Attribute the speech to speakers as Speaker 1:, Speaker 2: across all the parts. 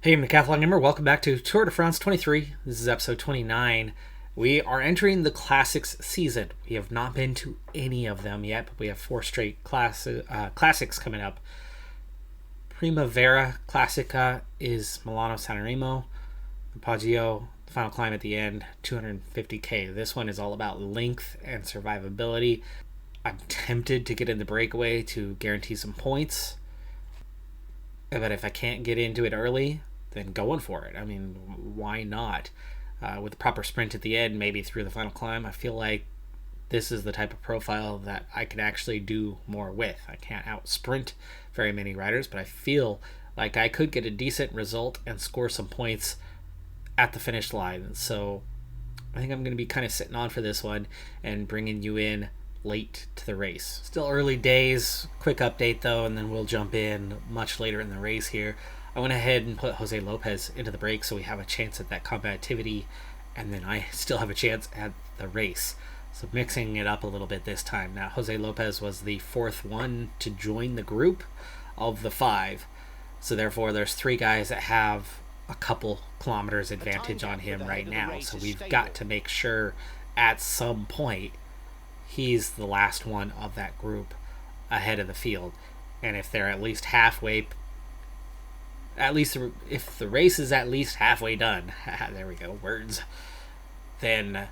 Speaker 1: Hey, I'm Decathlon Gamer. Welcome back to Tour de France 23. This is episode 29. We are entering the classics season. We have not been to any of them yet, but we have four straight classics coming up. Primavera Classica is Milano Sanremo. Poggio, the final climb at the end, 250k. This one is all about length and survivability. I'm tempted to get in the breakaway to guarantee some points. But if I can't get into it early, then going for it. I mean, why not? With the proper sprint at the end, maybe through the final climb, I feel like this is the type of profile that I can actually do more with. I can't out sprint very many riders, but I feel like I could get a decent result and score some points at the finish line. So I think I'm going to be kind of sitting on for this one and bringing you in late to the race. Still early days. Quick update though, and then we'll jump in much later in the race here. I went ahead and put Jose Lopez into the break so we have a chance at that combativity, and then I still have a chance at the race. So mixing it up a little bit this time. Now Jose Lopez was the fourth one to join the group of the five. So therefore there's three guys that have a couple kilometers advantage on him right now. So we've got to make sure at some point he's the last one of that group ahead of the field. And if they're at least halfway, if the race is at least halfway done, there we go, words, then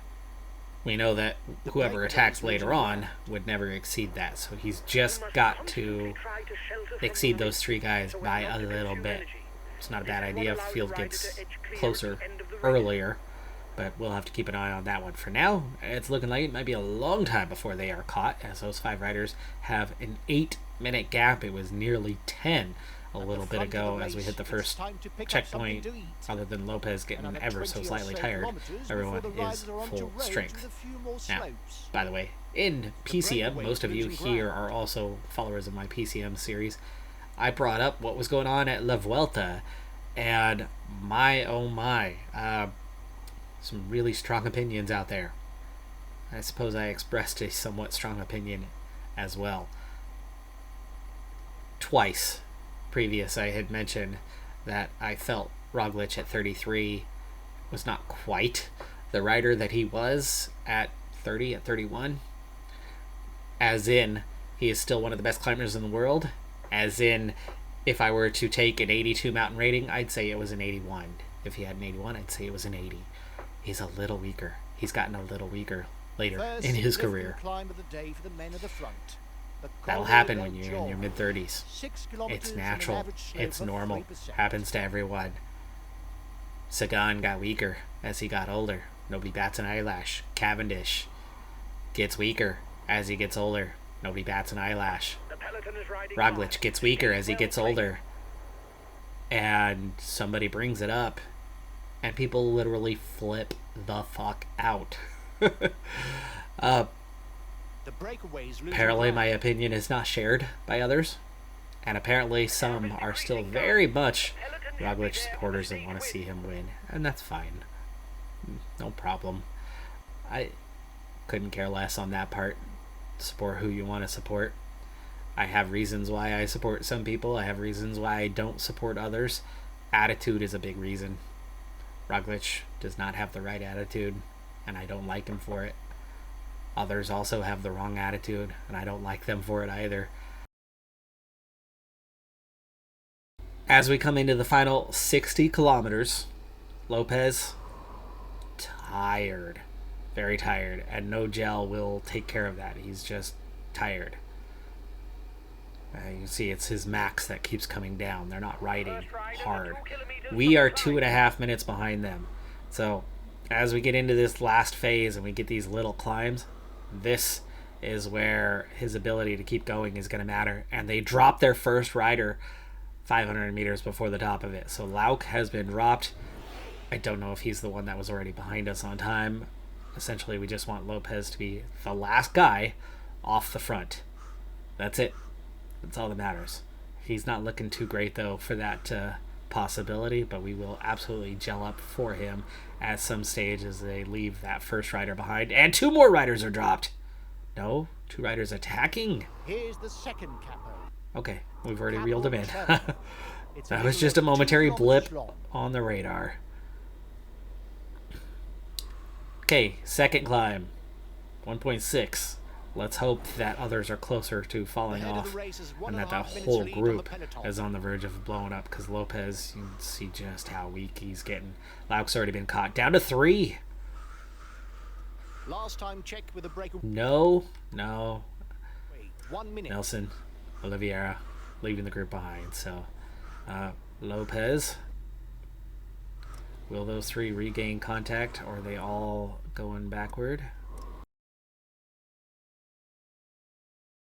Speaker 1: we know that whoever attacks later on would never exceed that. So he's just got to exceed those three guys by a little bit. It's not a bad idea if the field gets closer earlier, but we'll have to keep an eye on that one. For now, it's looking like it might be a long time before they are caught, as those five riders have an 8-minute gap. It was nearly 10 a little bit ago as we hit the first checkpoint. Other than Lopez getting ever so slightly tired, everyone is full strength. Now, by the way, in PCM, most of you here are also followers of my PCM series. I brought up what was going on at La Vuelta, and my oh my, some really strong opinions out there. I suppose I expressed a somewhat strong opinion as well. Twice previous I had mentioned that I felt Roglic at 33 was not quite the rider that he was at 30, at 31. As in, he is still one of the best climbers in the world. As in, if I were to take an 82 mountain rating, I'd say it was an 81. If he had an 81, I'd say it was an 80. He's a little weaker. He's gotten a little weaker later in his career. That'll happen when you're in your mid-30s. It's natural. It's normal. Happens to everyone. Sagan got weaker as he got older. Nobody bats an eyelash. Cavendish gets weaker as he gets older. Nobody bats an eyelash. Roglic gets weaker as he gets older. And somebody brings it up, and people literally flip the fuck out. Apparently my opinion is not shared by others, and apparently some are still very much Roglic supporters and want to see him win, and that's fine. No problem. I couldn't care less on that part. Support who you want to support. I have reasons why I support some people. I have reasons why I don't support others. Attitude is a big reason. Roglic does not have the right attitude, and I don't like him for it. Others also have the wrong attitude, and I don't like them for it either. As we come into the final 60 kilometers, Lopez, tired. Very tired, and no gel will take care of that. He's just tired. You can see it's his max that keeps coming down. They're not riding hard. We are 2.5 minutes behind them. So as we get into this last phase and we get these little climbs, this is where his ability to keep going is going to matter. And they drop their first rider 500 meters before the top of it. So Lauk has been dropped. I don't know if he's the one that was already behind us on time. Essentially, we just want Lopez to be the last guy off the front. That's it. That's all that matters. He's not looking too great, though, for that possibility, but we will absolutely gel up for him at some stage as they leave that first rider behind. And two more riders are dropped. No, two riders attacking.
Speaker 2: Here's the second capo.
Speaker 1: Okay, we've already reeled him in. That was just a momentary blip on the radar. Okay, second climb. 1.6. Let's hope that others are closer to falling off and that that whole group is on the verge of blowing up, because Lopez, you can see just how weak he's getting. Lauk's already been caught. Down to 3.
Speaker 2: Last time check with a break.
Speaker 1: No.
Speaker 2: 1 minute.
Speaker 1: Nelson, Oliveira leaving the group behind. So, Lopez. Will those 3 regain contact, or are they all going backward?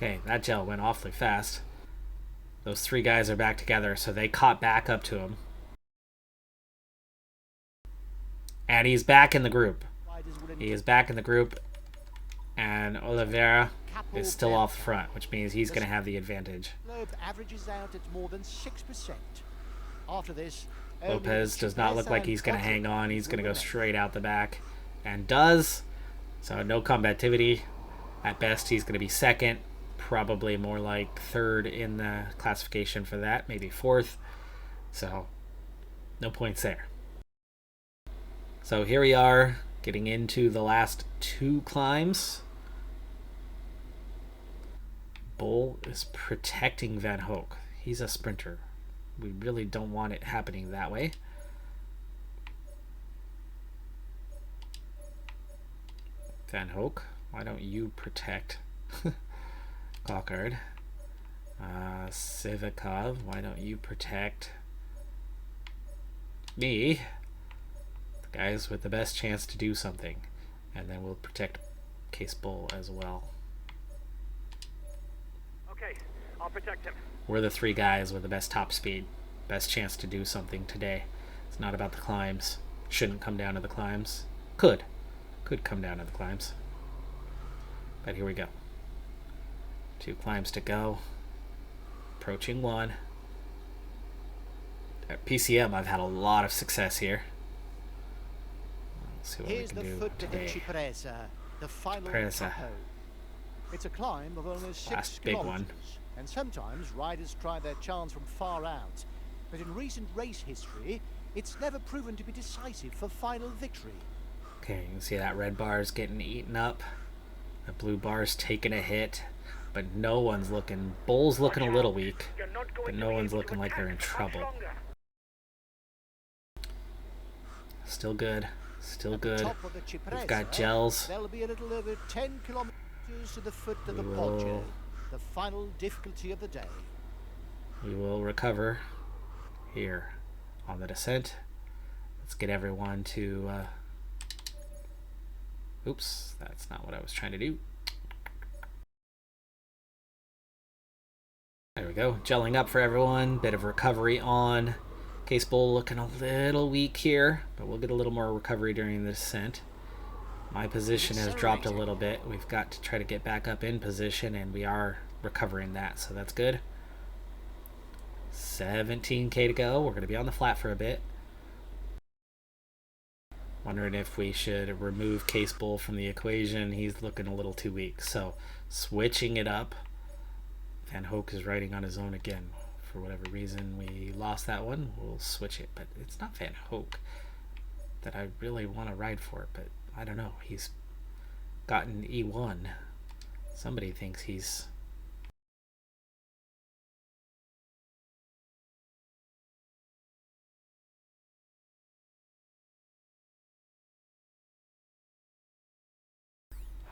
Speaker 1: Okay, that gel went awfully fast. Those 3 guys are back together, so they caught back up to him. And he's back in the group. He is back in the group, and Oliveira is still off the front, which means he's going to have the advantage.
Speaker 2: Averages out at more than 6%. After this,
Speaker 1: Lopez does not look like he's going to hang on. He's going to go straight out the back, and does. So no combativity. At best, he's going to be second. Probably more like third in the classification for that, maybe fourth. So no points there. So here we are, getting into the last 2 climbs. Bull is protecting Van Hoek. He's a sprinter. We really don't want it happening that way. Van Hoek, why don't you protect Cockard? Sivikov, why don't you protect me? The guys with the best chance to do something. And then we'll protect Case Bull as well.
Speaker 3: Okay, I'll protect him.
Speaker 1: We're the 3 guys with the best top speed. Best chance to do something today. It's not about the climbs. Shouldn't come down to the climbs. Could come down to the climbs. But here we go. 2 climbs to go. Approaching 1. At PCM, I've had a lot of success here. Let's see what we can do today.
Speaker 2: The final
Speaker 1: Cipressa.
Speaker 2: It's a climb of almost 6
Speaker 1: Last big
Speaker 2: kilometers,
Speaker 1: one.
Speaker 2: and sometimes riders try their chance from far out. But in recent race history, it's never proven to be decisive for final victory.
Speaker 1: Okay, you can see that red bar is getting eaten up. The blue bar's taking a hit, but no one's looking. Bull's looking a little weak, but no one's looking like they're in trouble. Still good. Still good. We've got gels.
Speaker 2: There'll be a little over 10 kilometers to the foot of the Poggio, the final difficulty of the day.
Speaker 1: We will recover here on the descent. Let's get everyone to... Oops, that's not what I was trying to do. There we go. Gelling up for everyone. Bit of recovery on. Case Bull looking a little weak here, but we'll get a little more recovery during the descent. My position has dropped a little bit. We've got to try to get back up in position, and we are recovering that, so that's good. 17k to go. We're going to be on the flat for a bit. Wondering if we should remove Case Bull from the equation. He's looking a little too weak. So switching it up. Van Hoek is riding on his own again. For whatever reason we lost that one, we'll switch it. But it's not Van Hoek that I really want to ride for. But I don't know. He's gotten E1. Somebody thinks he's...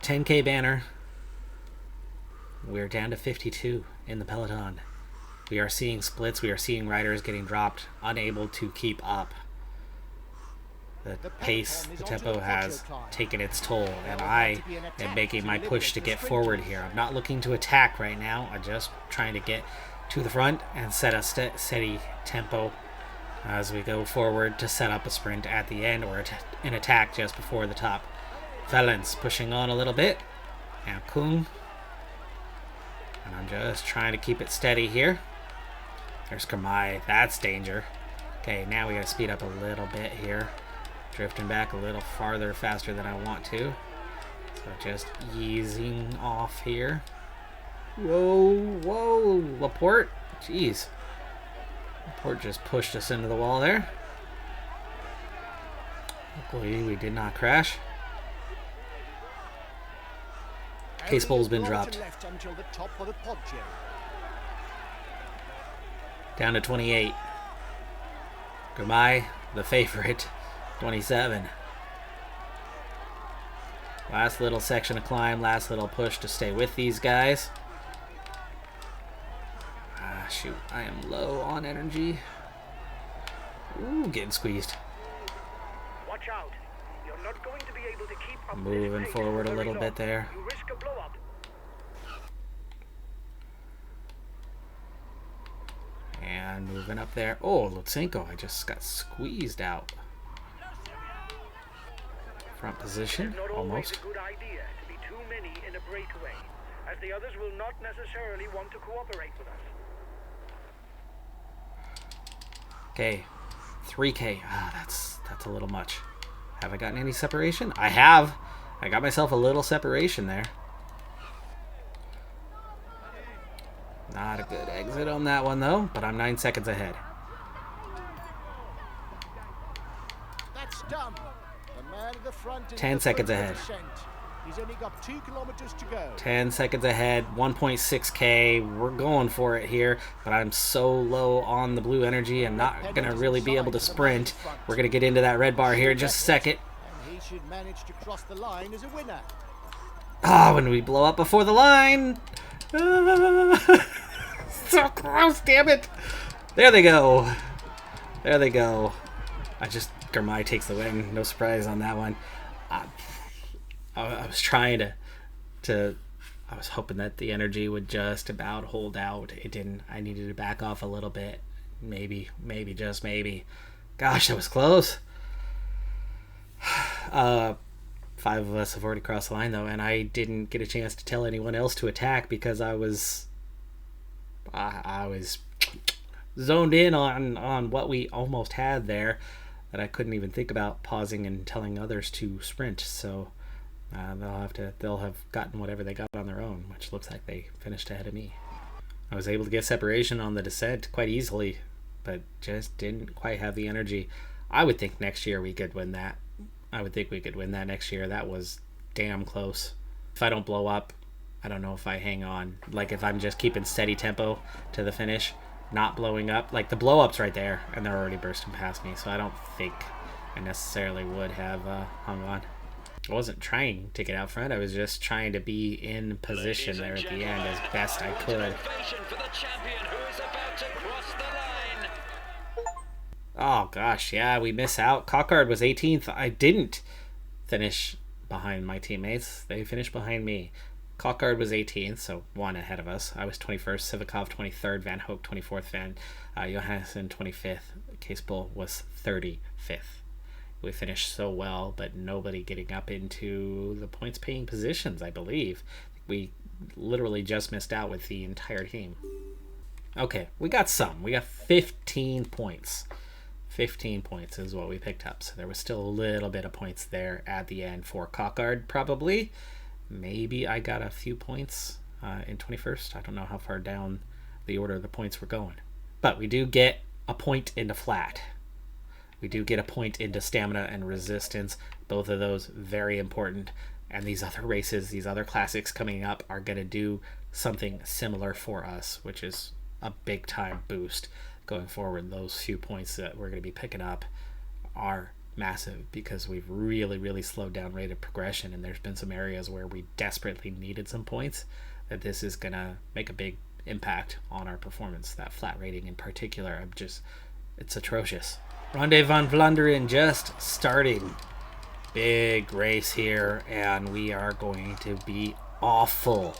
Speaker 1: $10K banner. We're down to 52 in the peloton. We are seeing splits. We are seeing riders getting dropped, unable to keep up. The pace, the tempo has taken its toll, and I am making my push to get forward here. I'm not looking to attack right now. I'm just trying to get to the front and set a steady tempo as we go forward to set up a sprint at the end or an attack just before the top. Valens pushing on a little bit. Now Kung. And I'm just trying to keep it steady here. There's Kermai. That's danger. Okay, now we gotta speed up a little bit here. Drifting back a little farther faster than I want to. So just easing off here. Whoa, whoa, Laporte. Jeez. Port just pushed us into the wall there. Luckily, we did not crash. Case bowl's been dropped. Down to 28. Goodbye, the favorite, 27. Last little section of climb, last little push to stay with these guys. Ah, shoot, I am low on energy. Ooh, getting squeezed.
Speaker 3: Watch out. You're not going to be able to keep up.
Speaker 1: Moving forward a little bit there.
Speaker 3: You risk a blow up.
Speaker 1: And moving up there. Oh, Lutsenko, I just got squeezed out. Front position,
Speaker 3: It's not always
Speaker 1: almost.
Speaker 3: a good idea to be too many in a breakaway, as the others will not necessarily want to cooperate with us.
Speaker 1: Okay, 3K. Ah, that's a little much. Have I gotten any separation? I have. I got myself a little separation there. Not a good exit on that one though, but I'm 9 seconds ahead.
Speaker 2: That's done. The man at the front is
Speaker 1: 10 seconds ahead.
Speaker 2: He's only got 2 kilometers to go.
Speaker 1: 10 seconds ahead, 1.6K. We're going for it here, but I'm so low on the blue energy. I'm not going to really be able to sprint. We're going to get into that red bar here in just a second.
Speaker 2: And he should manage to cross the line as a winner.
Speaker 1: Ah, when we blow up before the line. Ah, so close, damn it. There they go. There they go. Germay takes the win. No surprise on that one. I was trying to I was hoping that the energy would just about hold out. It didn't. I needed to back off a little bit. Maybe, just maybe. Gosh, that was close. 5 of us have already crossed the line though, and I didn't get a chance to tell anyone else to attack because I was zoned in on what we almost had there, that I couldn't even think about pausing and telling others to sprint. So they'll have gotten whatever they got on their own, which looks like they finished ahead of me. I was able to get separation on the descent quite easily, but just didn't quite have the energy. I would think next year we could win that. I would think we could win that next year. That was damn close. If I don't blow up, I don't know if I hang on. Like if I'm just keeping steady tempo to the finish, not blowing up. Like the blow up's right there, and they're already bursting past me, so I don't think I necessarily would have hung on. I wasn't trying to get out front. I was just trying to be in position there at the end as best I could. Oh gosh, yeah, we miss out. Cockard was 18th. I didn't finish behind my teammates. They finished behind me. Cockard was 18th, so 1 ahead of us. I was 21st, Sivikov 23rd, Van Hoek 24th, Johannesson 25th. Casebowl was 35th. We finished so well, but nobody getting up into the points paying positions, I believe. We literally just missed out with the entire team. Okay, we got some. We got 15 points. 15 points is what we picked up. So there was still a little bit of points there at the end for Cockard, probably. Maybe I got a few points in 21st. I don't know how far down the order of the points were going. But we do get a point into flat. We do get a point into stamina and resistance. Both of those very important. And these other races, these other classics coming up are going to do something similar for us, which is a big time boost going forward. Those few points that we're going to be picking up are massive because we've really slowed down rate of progression, and there's been some areas where we desperately needed some points that this is going to make a big impact on our performance. That flat rating in particular, it's atrocious. Ronde van Vlaanderen just starting. Big race here, and we are going to be awful.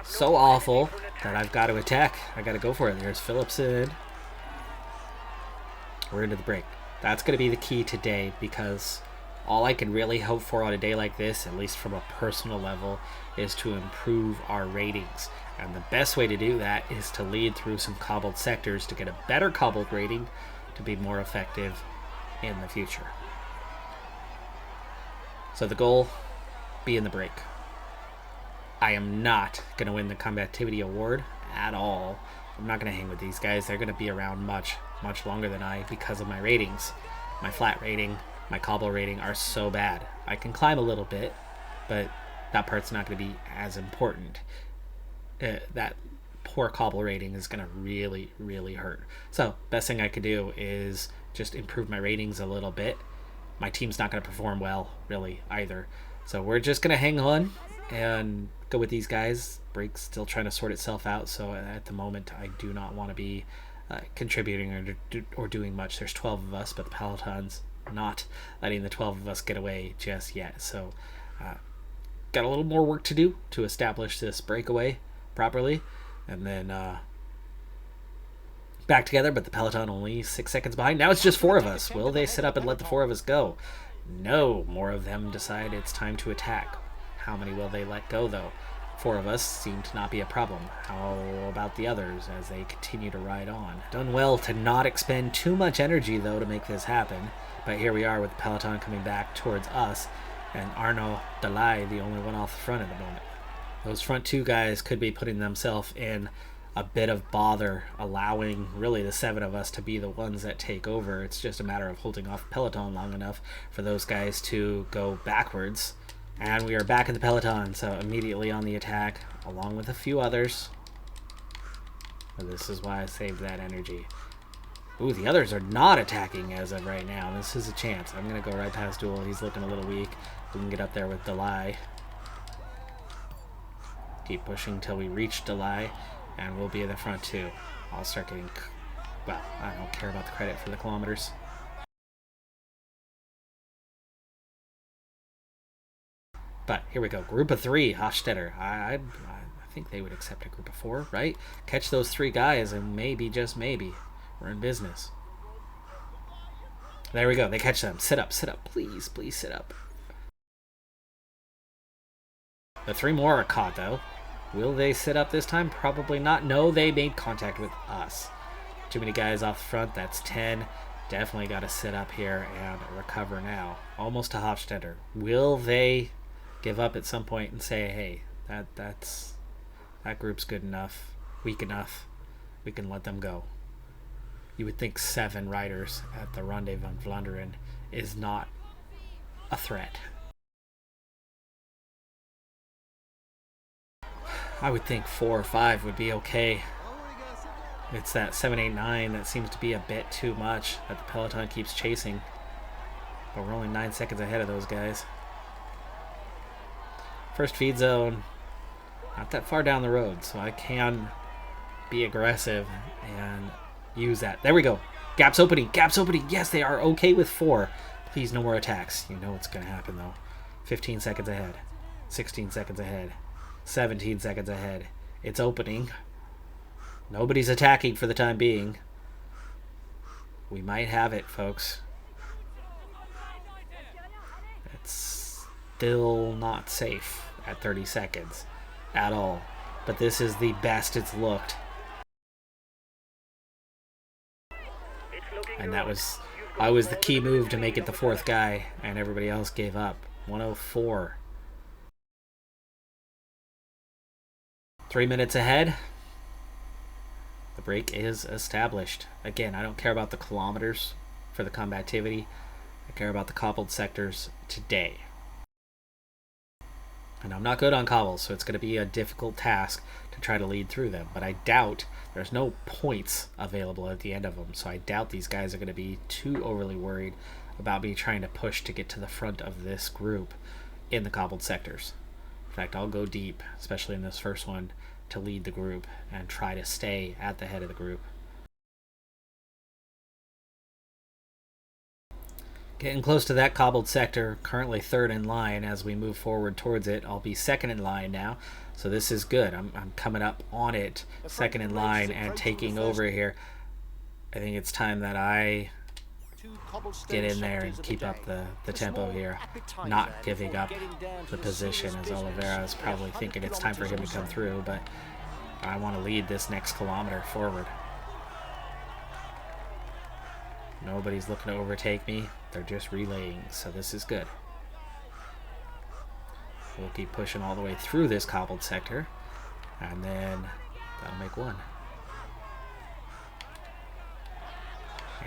Speaker 1: So awful that I've got to attack. I got to go for it. There's Philipson. We're into the break. That's going to be the key today, because all I can really hope for on a day like this, at least from a personal level, is to improve our ratings. And the best way to do that is to lead through some cobbled sectors to get a better cobbled rating to be more effective in the future. So the goal, be in the break. I am not going to win the combativity award at all. I'm not going to hang with these guys. They're going to be around much longer than I because of my ratings. My flat rating, my cobble rating are so bad. I can climb a little bit, but that part's not going to be as important. That poor cobble rating is going to really, really hurt. So best thing I could do is just improve my ratings a little bit. My team's not going to perform well, really, either. So we're just going to hang on and go with these guys. Break's still trying to sort itself out, so at the moment I do not want to be contributing or doing much. There's 12 of us, but the peloton's not letting the 12 of us get away just yet. So got a little more work to do to establish this breakaway properly, and then back together. But the peloton only 6 seconds behind. Now it's just 4 of us. Will they sit up and let the 4 of us go? No, more of them decide it's time to attack. How many will they let go, though? 4 of us seem to not be a problem. How about the others as they continue to ride on? Done well to not expend too much energy, though, to make this happen. But here we are with the peloton coming back towards us, and Arnaud Delay, the only one off the front at the moment. Those front 2 guys could be putting themselves in a bit of bother, allowing really the 7 of us to be the ones that take over. It's just a matter of holding off peloton long enough for those guys to go backwards. And we are back in the peloton, so immediately on the attack, along with a few others. This is why I saved that energy. Ooh, the others are not attacking as of right now. This is a chance. I'm going to go right past Duel. He's looking a little weak. We can get up there with Delay. Keep pushing till we reach Delay, and we'll be in the front too. I'll start getting... Well, I don't care about the credit for the kilometers. But here we go. Group of 3, Hofstetter. I think they would accept a group of 4, right? Catch those 3 guys, and maybe, just maybe, we're in business. There we go. They catch them. Sit up, sit up. Please, please sit up. The 3 more are caught, though. Will they sit up this time? Probably not. No, they made contact with us. Too many guys off the front. That's 10. Definitely got to sit up here and recover now. Almost to Hofstetter. Will they give up at some point and say, hey, that group's good enough, weak enough, we can let them go? You would think 7 riders at the Ronde van Vlaanderen is not a threat. I would think 4 or 5 would be okay. It's that 7, 8, 9 that seems to be a bit too much that the peloton keeps chasing. But we're only 9 seconds ahead of those guys. First feed zone, not that far down the road, so I can be aggressive and use that. There we go. Gaps opening. Gaps opening. Yes, they are okay with 4. Please, no more attacks. You know what's going to happen, though. 15 seconds ahead. 16 seconds ahead. 17 seconds ahead. It's opening. Nobody's attacking for the time being. We might have it, folks. It's still not safe at 30 seconds at all. But this is the best it's looked. And that was the key move to make it the 4th guy, and everybody else gave up. 104. 3 minutes ahead. The break is established. Again, I don't care about the kilometers for the combativity. I care about the cobbled sectors today. And I'm not good on cobbles, so it's going to be a difficult task to try to lead through them. But I doubt there's no points available at the end of them, so I doubt these guys are going to be too overly worried about me trying to push to get to the front of this group in the cobbled sectors. In fact, I'll go deep, especially in this first one, to lead the group and try to stay at the head of the group. Getting close to that cobbled sector, currently 3rd in line. As we move forward towards it, I'll be 2nd in line now, so this is good. I'm coming up on it, 2nd in line and taking over here. I think it's time that I get in there and keep up the tempo here, not giving up the position, as Oliveira is probably thinking it's time for him to come through, but I want to lead this next kilometer forward. Nobody's looking to overtake me. They're just relaying, so this is good. We'll keep pushing all the way through this cobbled sector, and then that'll make 1.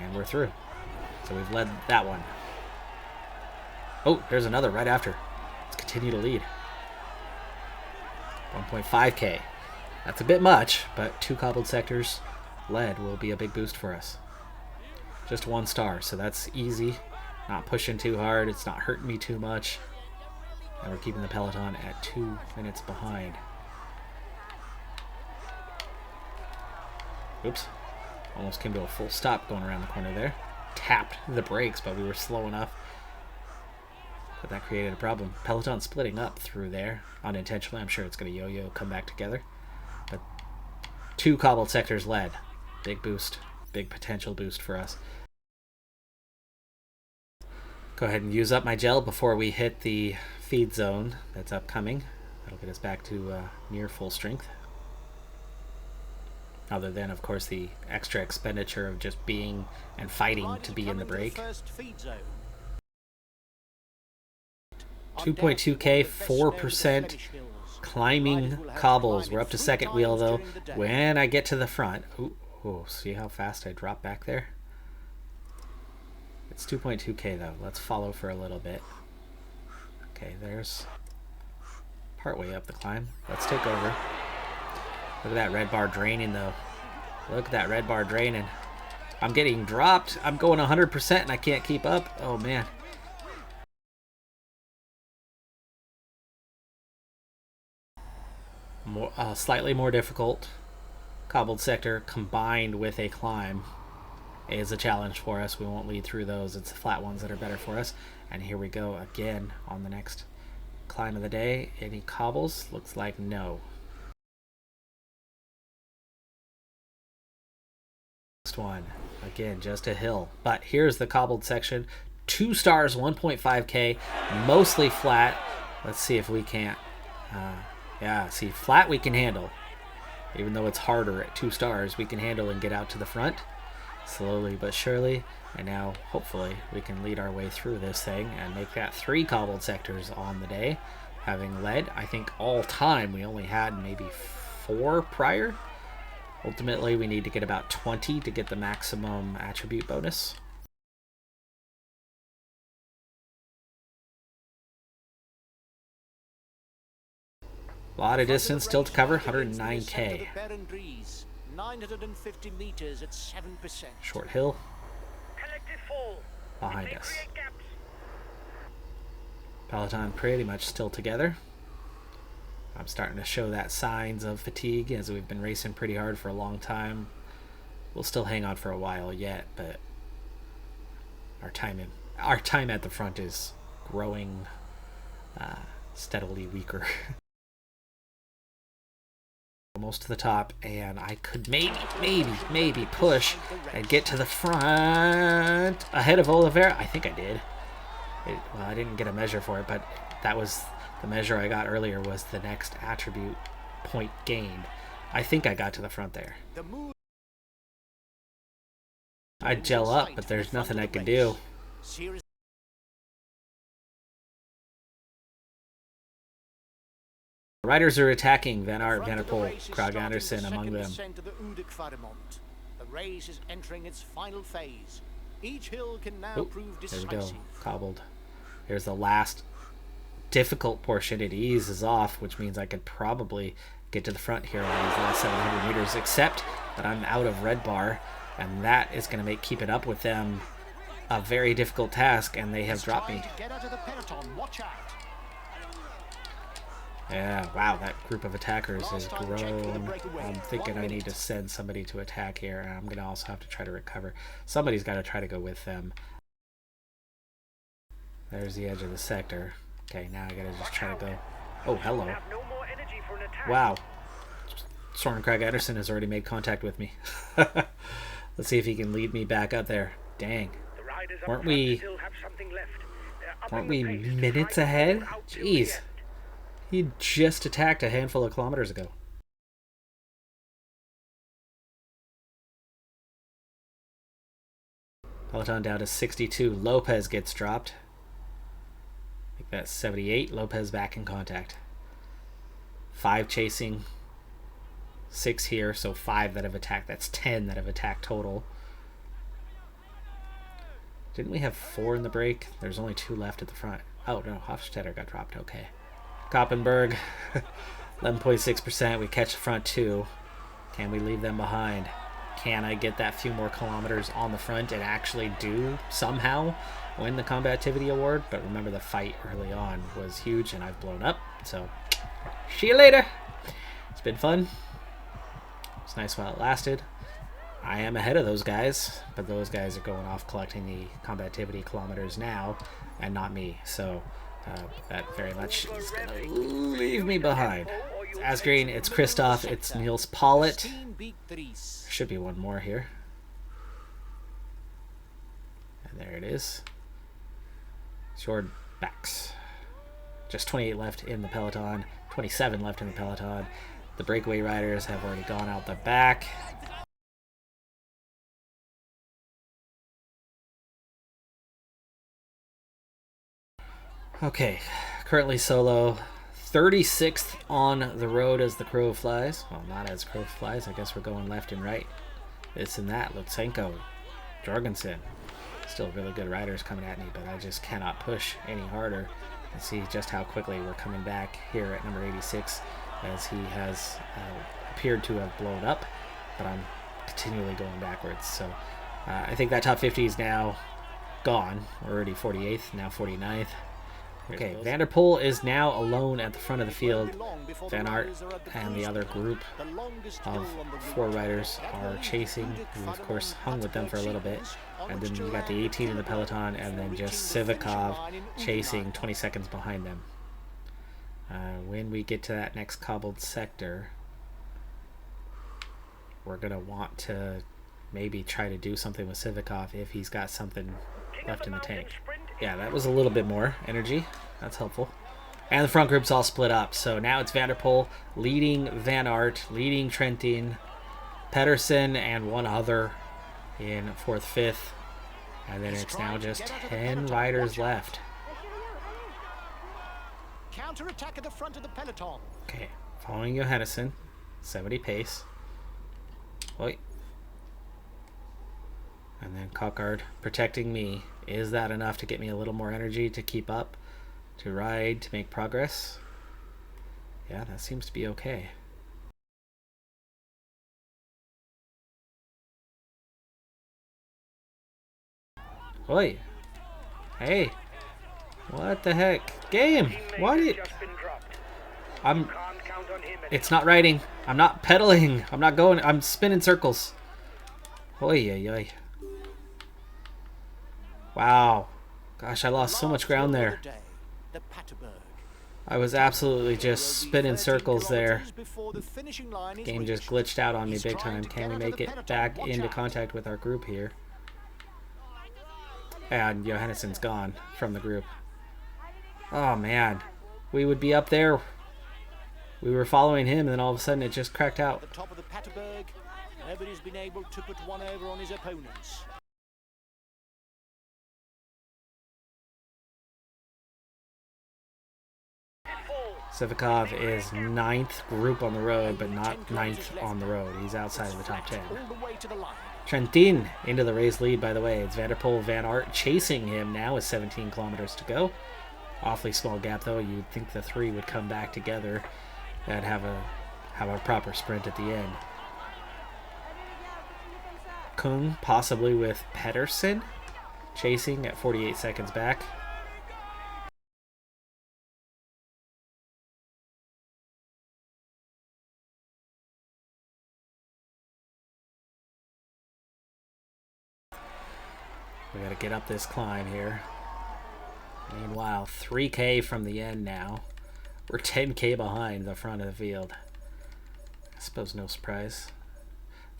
Speaker 1: And we're through. So we've led that one. Oh, there's another right after. Let's continue to lead. 1.5k. That's a bit much, but 2 cobbled sectors led will be a big boost for us. Just 1 star, so that's easy. Not pushing too hard. It's not hurting me too much. And we're keeping the peloton at 2 minutes behind. Oops. Almost came to a full stop going around the corner there. Tapped the brakes, but we were slow enough. But that created a problem. Peloton splitting up through there unintentionally. I'm sure it's going to yo-yo come back together. But 2 cobbled sectors led. Big boost. Big potential boost for us. Go ahead and use up my gel before we hit the feed zone that's upcoming. That'll get us back to near full strength. Other than, of course, the extra expenditure of just being and fighting to be in the break. 2.2k, 4% climbing cobbles. We're up to second wheel though. When I get to the front, ooh, see how fast I drop back there? It's 2.2k though. Let's follow for a little bit. Okay, there's partway up the climb. Let's take over. Look at that red bar draining though. Look at that red bar draining. I'm getting dropped. I'm going 100% and I can't keep up. Oh man. Slightly more difficult cobbled sector combined with a climb is a challenge for us. We won't lead through those. It's the flat ones that are better for us. And here we go again on the next climb of the day. Any cobbles? Looks like no. Next one, again, just a hill. But here's the cobbled section. 2 stars, 1.5k, mostly flat. Let's see if we can't. Yeah, see, flat we can handle. Even though it's harder at 2 stars, we can handle and get out to the front. Slowly but surely. And now, hopefully, we can lead our way through this thing and make that 3 cobbled sectors on the day. Having led, I think all time we only had maybe 4 prior. Ultimately, we need to get about 20 to get the maximum attribute bonus. A lot of distance still to cover, 109k.
Speaker 2: 950 meters at 7%.
Speaker 1: Short hill behind us. Peloton pretty much still together. I'm starting to show that signs of fatigue as we've been racing pretty hard for a long time. We'll still hang on for a while yet, but our time at the front is growing steadily weaker. Almost to the top, and I could maybe push and get to the front ahead of Oliveira. I think I did. Well, I didn't get a measure for it, but that was the measure I got earlier was the next attribute point gained. I think I got to the front there. I'd gel up, but there's nothing I can do. Riders are attacking Van Aert, Van der Poel, Krag Andersen among them.
Speaker 2: The race is entering its final phase. Each hill can now prove decisive.
Speaker 1: There we go, cobbled. Here's the last difficult portion. It eases off, which means I could probably get to the front here on these last 700 meters, except that I'm out of red bar, and that is going to make keeping up with them a very difficult task, and they have dropped me.
Speaker 2: Get out of the peloton. Watch out.
Speaker 1: Yeah, wow, that group of attackers has grown. I'm thinking I need to send somebody to attack here, and I'm going to also have to try to recover. Somebody's got to try to go with them. There's the edge of the sector. Okay, now I got to just try to go. Oh, hello. Wow. Soren Krag Andersen has already made contact with me. Let's see if he can lead me back up there. Dang. Weren't we minutes ahead? Jeez. He just attacked a handful of kilometers ago. Peloton down to 62. Lopez gets dropped. I think that's 78. Lopez back in contact. 5 chasing. 6 here, so 5 that have attacked. That's 10 that have attacked total. Didn't we have 4 in the break? There's only 2 left at the front. Oh, no, Hofstetter got dropped. Okay. Koppenberg, 11.6%. We catch the front 2. Can we leave them behind? Can I get that few more kilometers on the front and actually do somehow win the combativity award? But remember, the fight early on was huge and I've blown up. So, see you later. It's been fun. It's nice while it lasted. I am ahead of those guys, but those guys are going off collecting the combativity kilometers now and not me. So that very much is going to leave me behind. It's Asgreen, it's Christoph, it's Niels Pollitt. There should be one more here. And there it is. Short backs. Just 28 left in the peloton, 27 left in the peloton. The breakaway riders have already gone out the back. Okay, currently solo, 36th on the road as the crow flies. Well, not as crow flies. I guess we're going left and right. This and that. Lutsenko, Jorgensen. Still really good riders coming at me, but I just cannot push any harder. And see just how quickly we're coming back here at number 86, as he has appeared to have blown up, but I'm continually going backwards. So I think that top 50 is now gone. We're already 48th, now 49th. Okay, Van der Poel is now alone at the front of the field. Van Aert and the other group of 4 riders are chasing. We, of course, hung with them for a little bit. And then we got the 18 in the peloton, and then just Sivakov chasing 20 seconds behind them. When we get to that next cobbled sector, we're going to want to maybe try to do something with Sivakov if he's got something left in the tank. Yeah, that was a little bit more energy. That's helpful. And the front group's all split up. So now it's Van der Poel leading Van Aert, leading Trentin, Pedersen, and one other in 4th, 5th. And then it's now just 10 riders left.
Speaker 2: Counter-attack at the front of the peloton.
Speaker 1: Okay, following Johannesson, 70 pace. Oi. And then Cockard protecting me. Is that enough to get me a little more energy to keep up, to ride, to make progress? Yeah, that seems to be okay. Oi. Hey. What the heck? Game! What? It's not riding. I'm not pedaling. I'm not going. I'm spinning circles. Oi, oi, oi. Wow. Gosh, I lost so much ground there. I was absolutely just spinning circles there. The game just glitched out on me big time. Can we make it back into contact with our group here? And Johannesson's gone from the group. Oh man. We would be up there. We were following him, and then all of a sudden it just cracked out.
Speaker 2: At the top of the Paterberg, nobody's been able to put one over on his opponents.
Speaker 1: Sivakov is 9th group on the road, but not 9th on the road. He's outside of the top 10. Trentin into the race lead, by the way. It's Van der Poel, Van Aert chasing him now with 17 kilometers to go. Awfully small gap, though. You'd think the 3 would come back together and have a proper sprint at the end. Kung possibly with Pedersen chasing at 48 seconds back. We gotta get up this climb here. Meanwhile, 3K from the end now. We're 10K behind the front of the field. I suppose no surprise.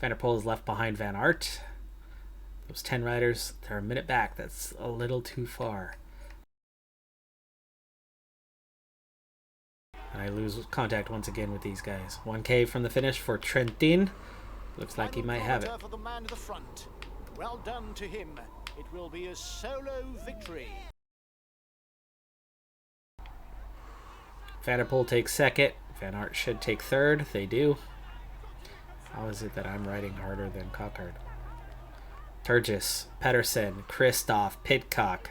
Speaker 1: Van der Poel is left behind Van Aert. Those 10 riders, they're a minute back. That's a little too far. And I lose contact once again with these guys. 1K from the finish for Trentin. Looks like he might have it.
Speaker 2: For the man to the front. Well done to him. It will be a solo victory.
Speaker 1: Van der Poel takes 2nd. Van Aert should take 3rd. They do. How is it that I'm riding harder than Cockard? Turgis, Pedersen, Kristoff, Pidcock.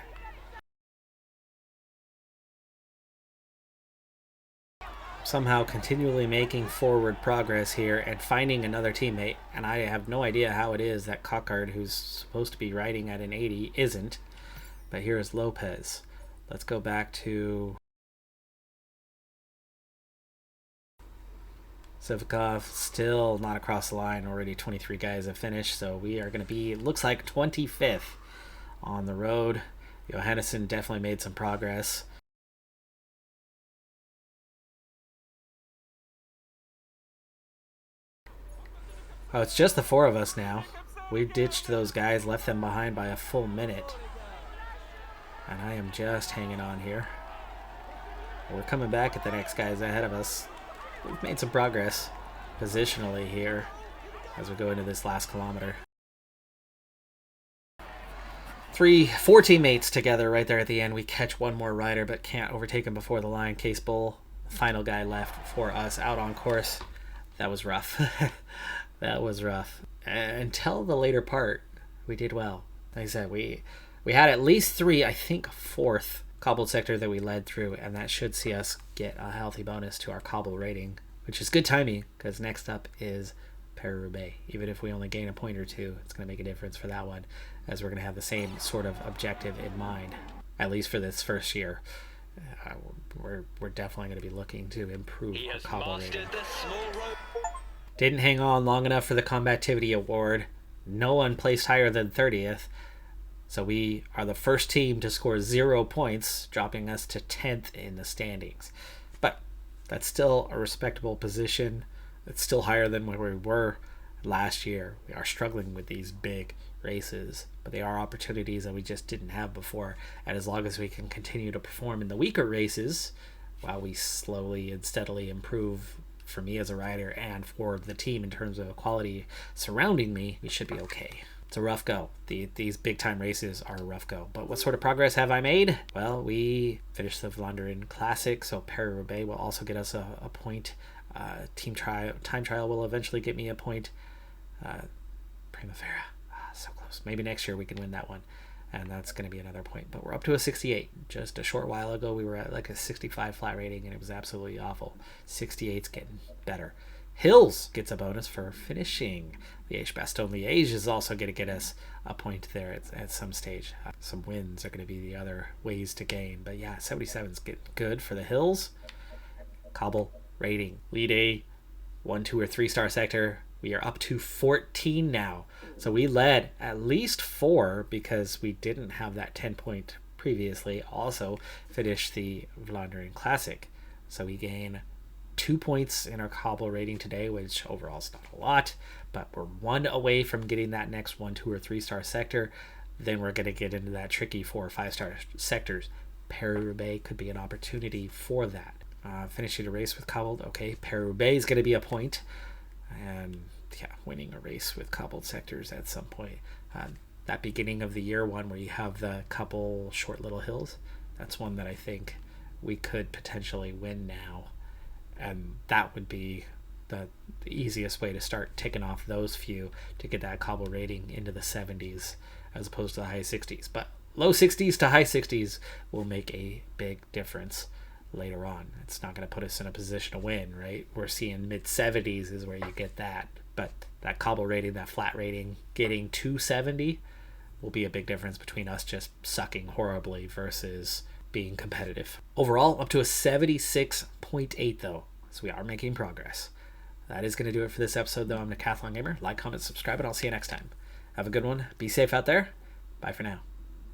Speaker 1: Somehow continually making forward progress here and finding another teammate. And I have no idea how it is that Cockard, who's supposed to be riding at an 80, isn't. But here is Lopez. Let's go back to Sivkov, still not across the line. Already 23 guys have finished, so we are going to be, looks like 25th on the road. Johannesson definitely made some progress. Oh, it's just the four of us now. We ditched those guys, left them behind by a full minute. And I am just hanging on here. We're coming back at the next guys ahead of us. We've made some progress positionally here as we go into this last kilometer. 4 teammates together right there at the end. We catch one more rider but can't overtake him before the line. Case Bull, final guy left for us out on course. That was rough. That was rough. Until the later part, we did well. Like I said, we had at least 3, I think 4th cobbled sector that we led through, and that should see us get a healthy bonus to our cobble rating, which is good timing because next up is Paris-Roubaix. Even if we only gain a point or 2, it's going to make a difference for that one, as we're going to have the same sort of objective in mind, at least for this first year. We're definitely going to be looking to improve our cobble rating. Didn't hang on long enough for the combativity award. No one placed higher than 30th. So we are the first team to score 0 points, dropping us to 10th in the standings. But that's still a respectable position. It's still higher than where we were last year. We are struggling with these big races, but they are opportunities that we just didn't have before. And as long as we can continue to perform in the weaker races, while we slowly and steadily improve for me as a rider and for the team in terms of quality surrounding me, we should be okay. It's a rough go. These big time races are a rough go. But what sort of progress have I made? Well, we finished the Vlaanderen Classic, so Paris-Roubaix will also get us a point. Time trial will eventually get me a point. Primavera, so close. Maybe next year we can win that one, and that's going to be another point. But we're up to a 68. Just a short while ago we were at like a 65 flat rating, and it was absolutely awful. 68's getting better. Hills gets a bonus for finishing. Liège-Bastogne-Liège is also going to get us a point there at some stage. Some wins are going to be the other ways to gain. But yeah, 77's good for the Hills. Cobble rating. Lead A, 1, 2, or 3 star sector. We are up to 14 now. So we led at least 4 because we didn't have that 10 point previously. Also finished the Vlaanderen Classic. So we gain 2 points in our cobble rating today, which overall is not a lot, but we're 1 away from getting that next 1, 2, or 3 star sector. Then we're going to get into that tricky 4 or 5 star sectors. Paris-Roubaix could be an opportunity for that. Finishing a race with Cobbled, okay. Paris-Roubaix is going to be a point, and yeah, winning a race with cobbled sectors at some point. That beginning of the year one where you have the couple short little hills, that's one that I think we could potentially win now. And that would be the easiest way to start ticking off those few to get that cobble rating into the 70s as opposed to the high 60s. But low 60s to high 60s will make a big difference later on. It's not going to put us in a position to win, right? We're seeing mid 70s is where you get that. But that cobble rating, that flat rating, getting 270 will be a big difference between us just sucking horribly versus being competitive. Overall, up to a 76.8 though. So we are making progress. That is going to do it for this episode though. I'm Decathlon Gamer. Like, comment, subscribe, and I'll see you next time. Have a good one. Be safe out there. Bye for now.